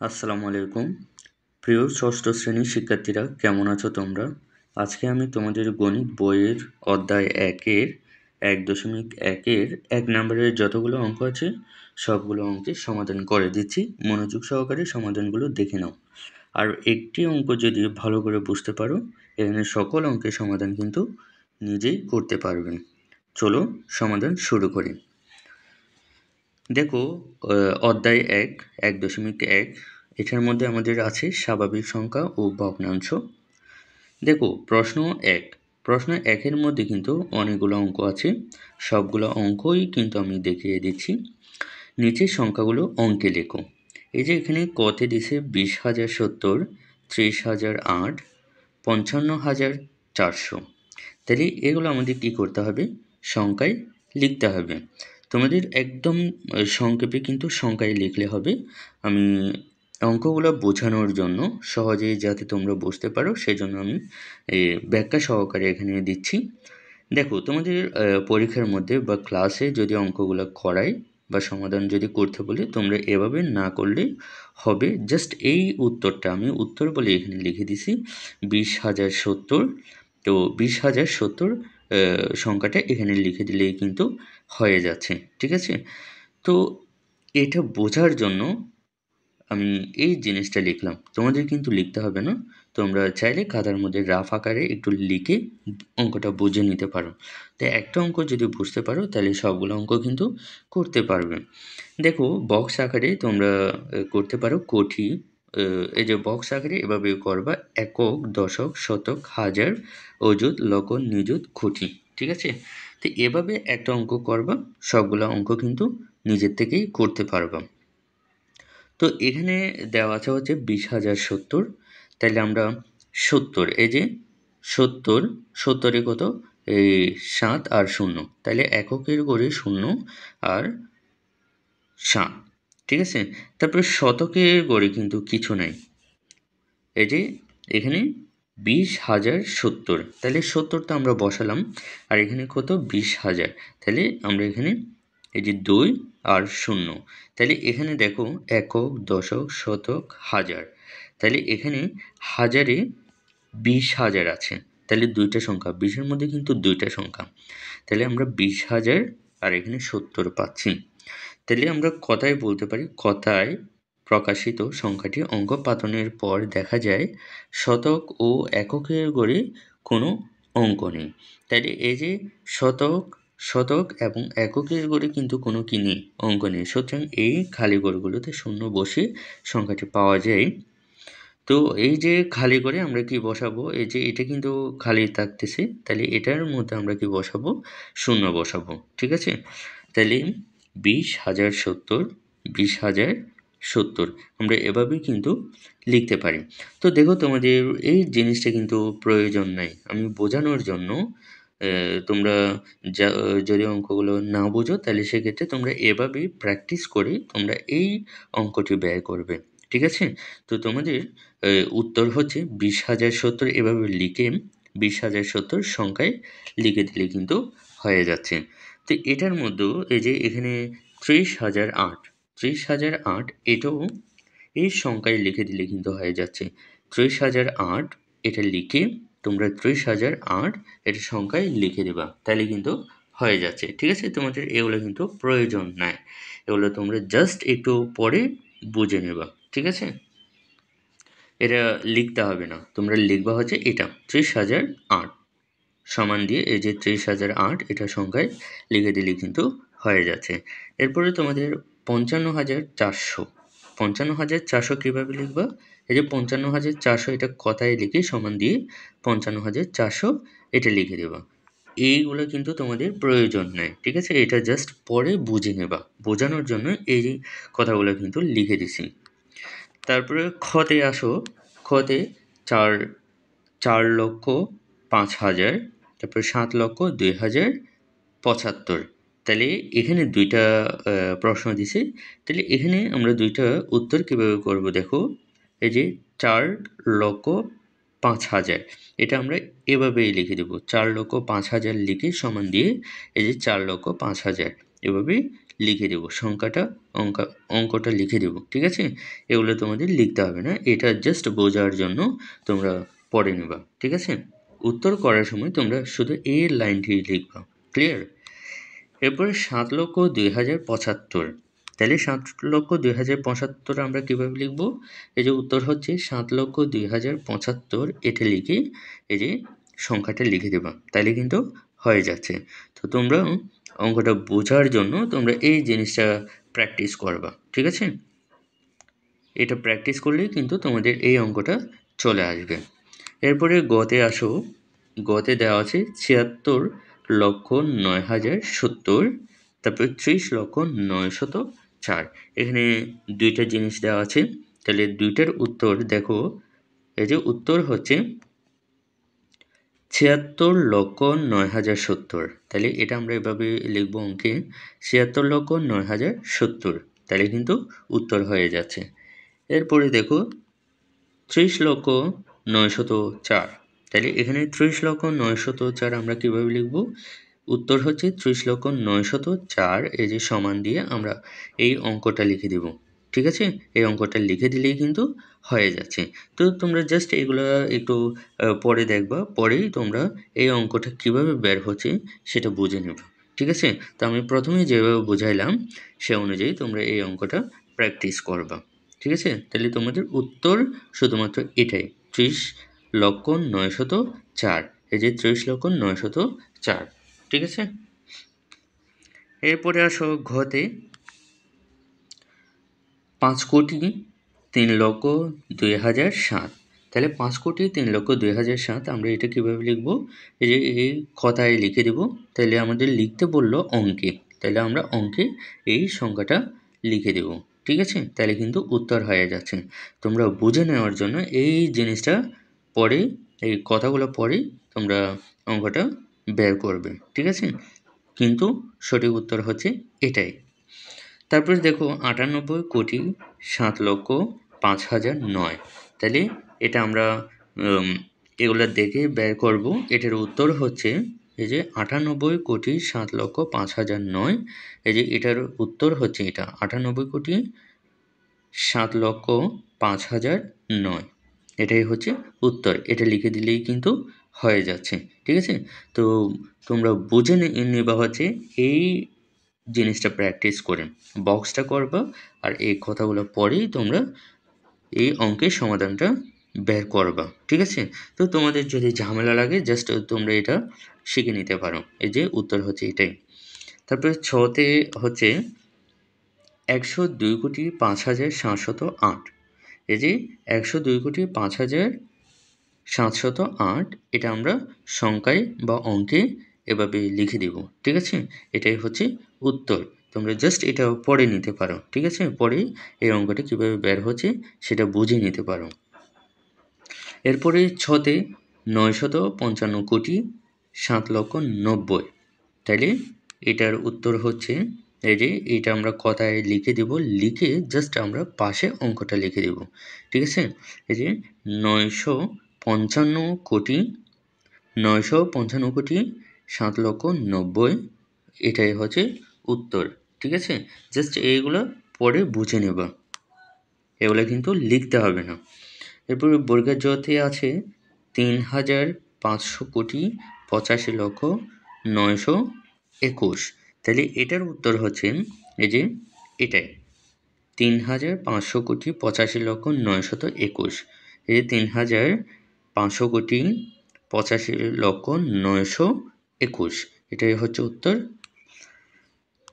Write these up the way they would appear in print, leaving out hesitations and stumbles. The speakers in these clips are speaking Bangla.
আসসালামু আলাইকুম। প্রিয় ষষ্ঠ শ্রেণীর শিক্ষার্থীরা, কেমন আছো তোমরা? আজকে আমি তোমাদের গণিত বইয়ের অধ্যায় 1-এর 1.1-এর 1 নম্বরের যতগুলো অঙ্ক আছে সবগুলো অঙ্কের সমাধান করে দিচ্ছি। মনোযোগ সহকারে সমাধানগুলো দেখে নাও। আর একটি অঙ্ক যদি ভালো করে বুঝতে পারো, এখানে সকল অঙ্কের সমাধান কিন্তু নিজেই করতে পারবেন। চলো সমাধান শুরু করি। দেখো, অধ্যায় 1.1 এটার মধ্যে আমাদের আছে স্বাভাবিক সংখ্যা ও ভগ্নাংশ। দেখো, প্রশ্ন 1-এর মধ্যে কিন্তু অনেকগুলো অঙ্ক আছে। সবগুলো অঙ্কই কিন্তু আমি দেখিয়ে দিচ্ছি। নিচের সংখ্যাগুলো অঙ্কে লেখো। এই যে এখানে কতে দিছে 20,070, 30,008, 55,400। তাহলে এগুলো আমাদের কি করতে হবে? সংখ্যায় লিখতে হবে। তোমাদের একদম সংক্ষেপে কিন্তু সংখ্যায় লিখলে হবে। আমি অঙ্কগুলো বোঝানোর জন্য সহজেই যাতে তোমরা বুঝতে পারো সেজন্য আমি ব্যাখ্যা সহকারে এখানে দিচ্ছি। দেখো, তোমাদের পরীক্ষার মধ্যে বা ক্লাসে যদি অঙ্কগুলো করায় বা সমাধান যদি করতে বলে, তোমরা এভাবে না করলে হবে। জাস্ট এই উত্তরটা আমি উত্তর বলে এখানে লিখে দিছি 20,070। তো 20,070 সংখ্যাটা এখানে লিখে দিলেই কিন্তু হয়ে যাচ্ছে। ঠিক আছে? তো এটা বোঝার জন্য আমি এই জিনিসটা লিখলাম। তোমাদের কিন্তু লিখতে হবে না। তোমরা চাইলে খাতার মধ্যে রাফ আকারে একটু লিখে অঙ্কটা বুঝে নিতে পারো। তো একটা অঙ্ক যদি বুঝতে পারো তাহলে সবগুলো অঙ্ক কিন্তু করতে পারবে। দেখো, বক্স আকারে তোমরা করতে পারো কোটি। এই যে বক্স আকারে এভাবে করবা: একক, দশক, শতক, হাজার, অযুত, লক্ষ, নিযুত, কোটি। ঠিক আছে? তো এভাবে একটা অঙ্ক করবা, সবগুলো অঙ্ক কিন্তু নিজের থেকেই করতে পারবা। তো এখানে দেওয়া আছে হচ্ছে 20,070। তাহলে আমরা 70, এই যে 70 কত? এই 7 আর 0। তাহলে এককের ঘরে 0 আর 7। ঠিক আছে? তারপরে শতকের ঘরে কিন্তু কিছু নাই। এই যে এখানে 20,070, তাহলে 70টা আমরা বসালাম। আর এখানে কত? 20,000। তাহলে আমরা এখানে এই যে 2 আর 0। তাহলে এখানে দেখো একক, দশক, শতক, হাজার। তাহলে এখানে হাজারে 20,000 আছে। তাহলে দুইটা সংখ্যা, 20-এর মধ্যে কিন্তু দুইটা সংখ্যা। তাহলে আমরা 20,000 আর এখানে 70 পাচ্ছি। তাহলে আমরা কথায় বলতে পারি, কথায় প্রকাশিত সংখ্যাটি অঙ্ক পাতনের পর দেখা যায় শতক ও এককের ঘরে কোনো অঙ্ক নেই। তাহলে এই যে শতক এবং এককের ঘরে কিন্তু কোনো কি নেই? অঙ্ক নেই। সুতরাং এই খালি ঘরগুলোতে শূন্য বসে সংখ্যাটি পাওয়া যায়। তো এই যে খালি করে আমরা কি বসাবো? এই যে এটা কিন্তু খালি থাকতেছে, তাহলে এটার মধ্যে আমরা কি বসাবো? শূন্য বসাবো। ঠিক আছে? তাহলে 20,070, 20,070 আমরা এভাবেই কিন্তু লিখতে পারি। তো দেখো, তোমাদের এই জিনিসটা কিন্তু প্রয়োজন নাই। আমি বোঝানোর জন্য তোমরা যদি অঙ্কগুলো না বোঝো তাহলে সেক্ষেত্রে তোমরা এভাবেই প্র্যাকটিস করে তোমরা এই অঙ্কটি ব্যয় করবে। ঠিক আছে? তো তোমাদের উত্তর হচ্ছে 20,070। এভাবে লিখে 20,070 সংখ্যায় লিখে দিলে কিন্তু হয়ে যাচ্ছে। তো এটার মধ্যেও এই যে এখানে 30,008, 30,008 এটাও এই সংখ্যায় লিখে দিলে কিন্তু হয়ে যাচ্ছে। 30,008 এটা লিখে তোমরা 30,008 এটা সংখ্যায় লিখে দেবা, তাহলে কিন্তু হয়ে যাচ্ছে। ঠিক আছে? তোমাদের এগুলো কিন্তু প্রয়োজন নাই। এগুলো তোমরা জাস্ট একটু পরে বুঝে নেবা। ঠিক আছে? এটা লিখতে হবে না। তোমরা লিখবা হচ্ছে এটা 30,008 সমান দিয়ে এই যে 30,008 এটা সংখ্যায় লিখে দিলে কিন্তু হয়ে যাচ্ছে। এরপরে তোমাদের 55,400। 55,400 কীভাবে লিখবা? এই যে 55,400 এটা কথায় লিখে সমান দিয়ে 55,400 এটা লিখে দেবা। এইগুলো কিন্তু তোমাদের প্রয়োজন নেই। ঠিক আছে? এটা জাস্ট পরে বুঝে নেবা। বোঝানোর জন্য এই কথাগুলো কিন্তু লিখে দিছি। তারপরে খতে আসো। খতে 4,05,000, তারপরে 7,02,075। তাহলে এখানে দুইটা প্রশ্ন দিছে। তাহলে এখানে আমরা দুইটা উত্তর কীভাবে করব দেখো। এই যে 4,05,000 এটা আমরা এভাবেই লিখে দেব। 4,05,000 লিখে সমান দিয়ে এই যে 4,05,000 এভাবেই লিখে দেবো, অঙ্কটা লিখে দেবো, ঠিক আছে? এগুলো তোমাদের লিখতে হবে না, এটা জাস্ট বোঝার জন্য তোমরা পড়ে নেবা, ঠিক আছে? উত্তর করার সময় তোমরা শুধু এই লাইনটি লিখবা, ক্লিয়ার? এরপরে 7,02,075, তাহলে 7,02,075 আমরা কীভাবে লিখব? এই যে উত্তর হচ্ছে 7,02,075, এটা লিখে এই যে সংখ্যাটা লিখে দেবা, তাহলে কিন্তু হয়ে যাচ্ছে। তো তোমরা অঙ্কটা বোঝার জন্য তোমরা এই জিনিসটা প্র্যাকটিস করবা, ঠিক আছে? এটা প্র্যাকটিস করলেই কিন্তু তোমাদের এই অঙ্কটা চলে আসবে। এরপরে গতে আসো। গতে দেওয়া আছে 76,09,070, তারপরে 30,09,004। এখানে দুইটা জিনিস দেওয়া আছে, তাহলে দুইটার উত্তর দেখো। এই যে উত্তর হচ্ছে 76,09,070, তাহলে এটা আমরা এভাবে লিখবো অঙ্কে 76,09,070, তাহলে কিন্তু উত্তর হয়ে যাচ্ছে। এরপরে দেখো 30,09,004, তাহলে এখানে 30,09,004 আমরা কীভাবে লিখব? উত্তর হচ্ছে 30,09,004, এই যে সমান দিয়ে আমরা এই অঙ্কটা লিখে দেব, ঠিক আছে? এই অঙ্কটা লিখে দিলেই কিন্তু হয়ে যাচ্ছে। তো তোমরা জাস্ট এগুলো একটু পরে দেখবা, পরেই তোমরা এই অঙ্কটা কিভাবে বের হচ্ছে সেটা বুঝে নেবে, ঠিক আছে? তো আমি প্রথমেই যেভাবে বুঝাইলাম সে অনুযায়ী তোমরা এই অঙ্কটা প্র্যাকটিস করবা, ঠিক আছে? তাহলে তোমাদের উত্তর শুধুমাত্র এটাই, 30,09,004, এই যে 30,09,004, ঠিক আছে? এরপরে আসো ঘতে 5,03,02,007, তাহলে 5,03,02,007 আমরা এটা কীভাবে লিখব? এই যে এই কথায় লিখে দেব, তাহলে আমাদের লিখতে বললো অঙ্কে, তাহলে আমরা অঙ্কে এই সংখ্যাটা লিখে দেব, ঠিক আছে? তাহলে কিন্তু উত্তর হয়ে যাচ্ছে। তোমরা বুঝে নেওয়ার জন্য এই জিনিসটা পরে, এই কথাগুলো পরে তোমরা অঙ্কটা বের করবে, ঠিক আছে? কিন্তু সঠিক উত্তর হচ্ছে এটাই। তারপরে দেখো 98,07,05,009, তাহলে এটা আমরা এগুলো দেখে বের করব। এটার উত্তর হচ্ছে এই যে 98,07,05,009, এই যে এটার উত্তর হচ্ছে এটা 98,07,05,009, এটাই হচ্ছে উত্তর। এটা লিখে দিলেই কিন্তু হয়ে যাচ্ছে, ঠিক আছে? তো তোমরা বুঝে নেবা হচ্ছে এই জিনিসটা প্র্যাকটিস করে বক্সটা করবা, আর এই কথাগুলো পরেই তোমরা এই অঙ্কের সমাধানটা বের করবা, ঠিক আছে? তো তোমাদের যদি ঝামেলা লাগে জাস্ট তোমরা এটা শিখে নিতে পারো, এই যে উত্তর হচ্ছে এটাই। তারপরে 6তে হচ্ছে 102,05,708, এই যে 102,05,708, এটা আমরা সংখ্যায় বা অঙ্কে এভাবে লিখে দেব, ঠিক আছে? এটাই হচ্ছে উত্তর। তোমরা জাস্ট এটা পড়ে নিতে পারো, ঠিক আছে? পরে এই অঙ্কটা কীভাবে বের হচ্ছে সেটা বুঝে নিতে পারো। এরপরে 6তে 955,07,90,000, তাহলে এটার উত্তর হচ্ছে এই যে এটা আমরা কথায় লিখে দেব, লিখে জাস্ট আমরা পাশে অঙ্কটা লিখে দেব, ঠিক আছে? এই যে 955,07,90,000, এটাই হচ্ছে উত্তর, ঠিক আছে? জাস্ট এইগুলো পরে বুঝে নেবা, এগুলো কিন্তু লিখতে হবে না। এরপরে বর্গের জতে আছে 3,585,85,921, তাহলে এটার উত্তর হচ্ছে এই যে এটাই 3,585,85,921, এই যে 3,585,85,921, এটাই হচ্ছে উত্তর।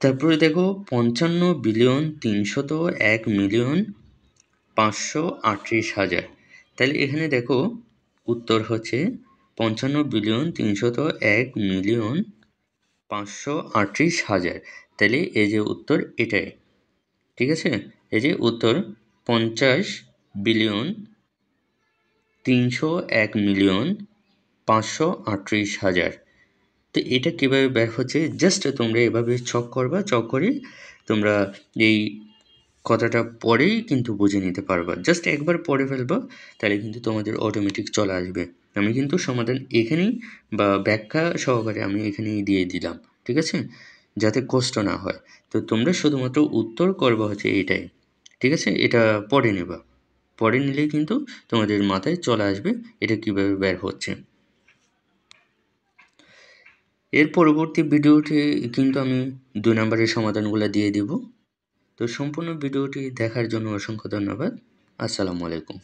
তারপরে দেখো 55,301,538,000, তাহলে এখানে দেখো উত্তর হচ্ছে 55,301,538,000, তাহলে এই যে উত্তর এটাই, ঠিক আছে? এই যে উত্তর 50,301,538,000। তো এটা কীভাবে বের হচ্ছে জাস্ট তোমরা এভাবে ছক করবা, ছক করে তোমরা এই কথাটা পরেই কিন্তু বুঝে নিতে পারবা, জাস্ট একবার পড়ে ফেলবা, তাহলে কিন্তু তোমাদের অটোমেটিক চলে আসবে। আমি কিন্তু সমাধান এখানেই বা ব্যাখ্যা সহকারে আমি এখানেই দিয়ে দিলাম, ঠিক আছে? যাতে কষ্ট না হয়। তো তোমরা শুধুমাত্র উত্তর করবা হচ্ছে এটাই। ঠিক আছে? এটা পড়ে নেবা। পড়ে নিলেই কিন্তু তোমাদের মাথায় চলে আসবে এটা কীভাবে বের হচ্ছে। এর পরবর্তী ভিডিওটি কিন্তু আমি ২ নম্বরের সমাধানগুলো দিয়ে দিব। তো সম্পূর্ণ ভিডিওটি দেখার জন্য অসংখ্য ধন্যবাদ। আসসালামু আলাইকুম।